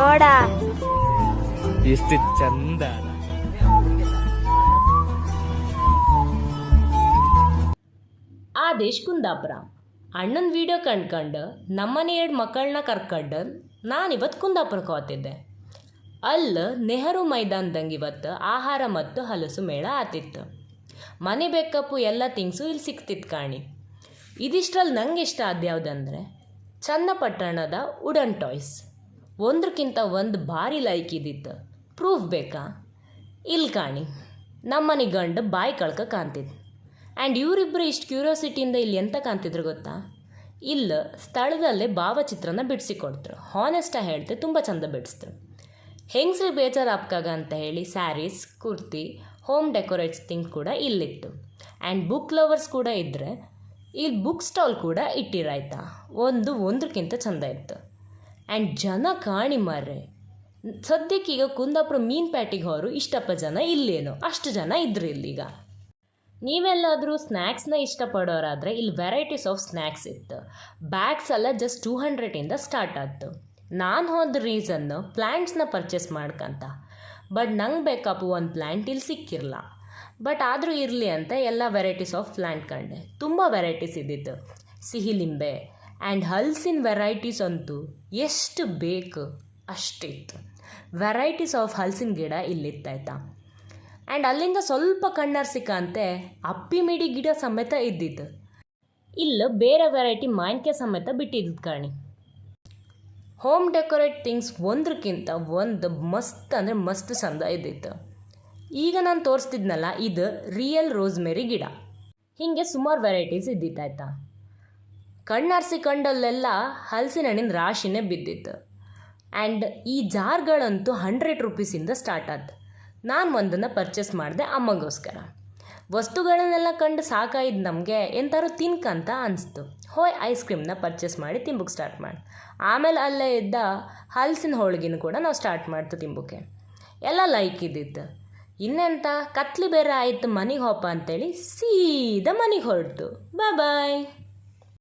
ನೋಡ ಎಷ್ಟು ಚಂದ. ಆದೇಶ್ ಕುಂದಾಪುರ ಅಣ್ಣನ ವಿಡಿಯೋ ಕಂಡ್ಕೊಂಡು ನಮ್ಮನೆ 2 ಮಕ್ಕಳನ್ನ ಕರ್ಕೊಂಡು ನಾನಿವತ್ತು ಕುಂದಾಪುರಕ್ಕೆ ಹೋಗ್ತಿದ್ದೆ. ಅಲ್ಲಿ ನೆಹರು ಮೈದಾನದಂಗೆ ಇವತ್ತು ಆಹಾರ ಮತ್ತು ಹಲಸು ಮೇಳ ಆತಿತ್ತು. ಮನೆ ಬೇಕಪ್ಪು ಎಲ್ಲ ಥಿಂಗ್ಸು ಇಲ್ಲಿ ಸಿಕ್ತಿತ್ತು ಕಾಣಿ. ಇದಿಷ್ಟರಲ್ಲಿ ನಂಗೆ ಇಷ್ಟ ಆದ ಯಾವುದಂದರೆ ಚನ್ನಪಟ್ಟಣದ ವುಡನ್ ಟಾಯ್ಸ್. ಒಂದಕ್ಕಿಂತ ಒಂದು ಭಾರಿ ಲೈಕ್ ಇದ್ದಿತ್ತು. ಪ್ರೂಫ್ ಬೇಕಾ? ಇಲ್ಲಿ ಕಾಣಿ, ನಮ್ಮನೆ ಗಂಡು ಬಾಯಿ ಕಳ್ಕ ಕಾಣ್ತಿದ್ದು. ಆ್ಯಂಡ್ ಇವರಿಬ್ಬರು ಇಷ್ಟು ಕ್ಯೂರಿಯಾಸಿಟಿಯಿಂದ ಇಲ್ಲಿ ಎಂತ ಕಾಣ್ತಿದ್ರು ಗೊತ್ತಾ? ಇಲ್ಲಿ ಸ್ಥಳದಲ್ಲೇ ಭಾವಚಿತ್ರನ ಬಿಡಿಸಿಕೊಡ್ತರು. ಹಾನೆಸ್ಟಾಗಿ ಹೇಳ್ತೆ ತುಂಬ ಚಂದ ಬಿಡಿಸ್ತರು. ಹೆಂಗಸ್ರಿ ಬೇಜಾರಾಗ್ಕಾಗ ಅಂತ ಹೇಳಿ saris, kurti, home decorates thing ಕೂಡ ಇಲ್ಲಿತ್ತು. ಆ್ಯಂಡ್ ಬುಕ್ ಲವರ್ಸ್ ಕೂಡ ಇದ್ದರೆ ಇಲ್ಲಿ ಬುಕ್ ಸ್ಟಾಲ್ ಕೂಡ ಇಟ್ಟಿರಾಯ್ತಾ. ಒಂದಕ್ಕಿಂತ ಚಂದ ಇತ್ತು. ಆ್ಯಂಡ್ ಜನ ಕಾಣಿ ಮಾರ್ರೆ, ಸದ್ಯಕ್ಕೀಗ ಕುಂದಾಪುರ ಮೀನು ಪ್ಯಾಟಿಗೆ ಹೋರು ಇಷ್ಟಪ್ಪ ಜನ ಇಲ್ಲೇನೋ ಅಷ್ಟು ಜನ ಇದ್ರು ಇಲ್ಲೀಗ. ನೀವೆಲ್ಲಾದರೂ ಸ್ನ್ಯಾಕ್ಸ್ನ ಇಷ್ಟಪಡೋರಾದರೆ ಇಲ್ಲಿ ವೆರೈಟೀಸ್ ಆಫ್ ಸ್ನ್ಯಾಕ್ಸ್ ಇತ್ತು. ಬ್ಯಾಗ್ಸ್ ಎಲ್ಲ ಜಸ್ಟ್ 200ಇಂದ ಸ್ಟಾರ್ಟ್ ಆಯ್ತು. ನಾನು ಹೋದ ರೀಸನ್ನು ಪ್ಲ್ಯಾಂಟ್ಸ್ನ ಪರ್ಚೇಸ್ ಮಾಡ್ಕಂತ. ಬಟ್ ನಂಗೆ ಬೇಕಪ್ಪ ಒಂದು ಪ್ಲ್ಯಾಂಟ್ ಇಲ್ಲಿ ಸಿಕ್ಕಿರಲ್ಲ. ಬಟ್ ಆದರೂ ಇರಲಿ ಅಂತ ಎಲ್ಲ ವೆರೈಟೀಸ್ ಆಫ್ ಪ್ಲ್ಯಾಂಟ್ ಕಂಡೆ. ತುಂಬ ವೆರೈಟೀಸ್ ಇದ್ದಿತ್ತು. ಸಿಹಿ ಲಿಂಬೆ ಆ್ಯಂಡ್ ಹಲ್ಸಿನ ವೆರೈಟೀಸ್ ಅಂತೂ ಎಷ್ಟು ಬೇಕು ಅಷ್ಟಿತ್ತು. ವೆರೈಟೀಸ್ ಆಫ್ ಹಲ್ಸಿನ ಗಿಡ ಇಲ್ಲಿತ್ತಾಯ್ತಾ. ಆ್ಯಂಡ್ ಅಲ್ಲಿಂದ ಸ್ವಲ್ಪ ಕಣ್ಣರ್ಸಿಕಂತೆ ಅಪ್ಪಿ ಮಿಡಿ ಗಿಡ ಸಮೇತ ಇದ್ದಿತ್ತು. ಇಲ್ಲಿ ಬೇರೆ ವೆರೈಟಿ ಮಾವಿನಕಾಯಿ ಸಮೇತ ಬಿಟ್ಟಿದ್ದು ಕಾಣಿ. ಹೋಮ್ ಡೆಕೋರೇಟ್ ಥಿಂಗ್ಸ್ ಒಂದಕ್ಕಿಂತ ಒಂದು ಮಸ್ತ್ ಅಂದರೆ ಮಸ್ತ್ ಚಂದ ಇದ್ದಿತ್ತು. ಈಗ ನಾನು ತೋರಿಸ್ತಿದ್ನಲ್ಲ, ಇದು ರಿಯಲ್ ರೋಸ್ಮೆರಿ ಗಿಡ. ಹೀಗೆ ಸುಮಾರು ವೆರೈಟೀಸ್ ಇದ್ದಿತ್ತಾಯ್ತಾ. ಕಣ್ಣರ್ಸಿಕೊಂಡಲ್ಲೆಲ್ಲ ಹಲಸಿನ ಹಣ್ಣಿನ ರಾಶಿನೇ ಬಿದ್ದಿತ್ತು. ಆ್ಯಂಡ್ ಈ ಜಾರ್ಗಳಂತೂ 100 ರೂಪೀಸಿಂದ ಸ್ಟಾರ್ಟ್ ಆಯ್ತು. ನಾನು ಒಂದನ್ನು ಪರ್ಚೇಸ್ ಮಾಡಿದೆ ಅಮ್ಮಗೋಸ್ಕರ. ವಸ್ತುಗಳನ್ನೆಲ್ಲ ಕಂಡು ಸಾಕಾಯ್ದು ನಮಗೆ, ಎಂತಾರು ತಿನ್ಕಂತ ಅನಿಸ್ತು. ಐಸ್ ಕ್ರೀಮ್ನ ಪರ್ಚೇಸ್ ಮಾಡಿ ತಿಂಬಕ್ಕೆ ಸ್ಟಾರ್ಟ್ ಮಾಡಿ. ಆಮೇಲೆ ಅಲ್ಲೇ ಇದ್ದ ಹಲಸಿನ ಹೋಳಿಗೆನೂ ಕೂಡ ನಾವು ಸ್ಟಾರ್ಟ್ ಮಾಡ್ತು ತಿಂಬಕ್ಕೆ. ಎಲ್ಲ ಲೈಕ್ ಇದ್ದಿತ್ತು. ಇನ್ನೆಂತ ಕತ್ಲಿ ಬೇರೆ ಆಯಿತು ಮನೆಗೆ ಹೋಪ ಅಂತೇಳಿ ಸೀದಾ ಮನೆಗೆ ಹೊರಟು. ಬಾಯ್.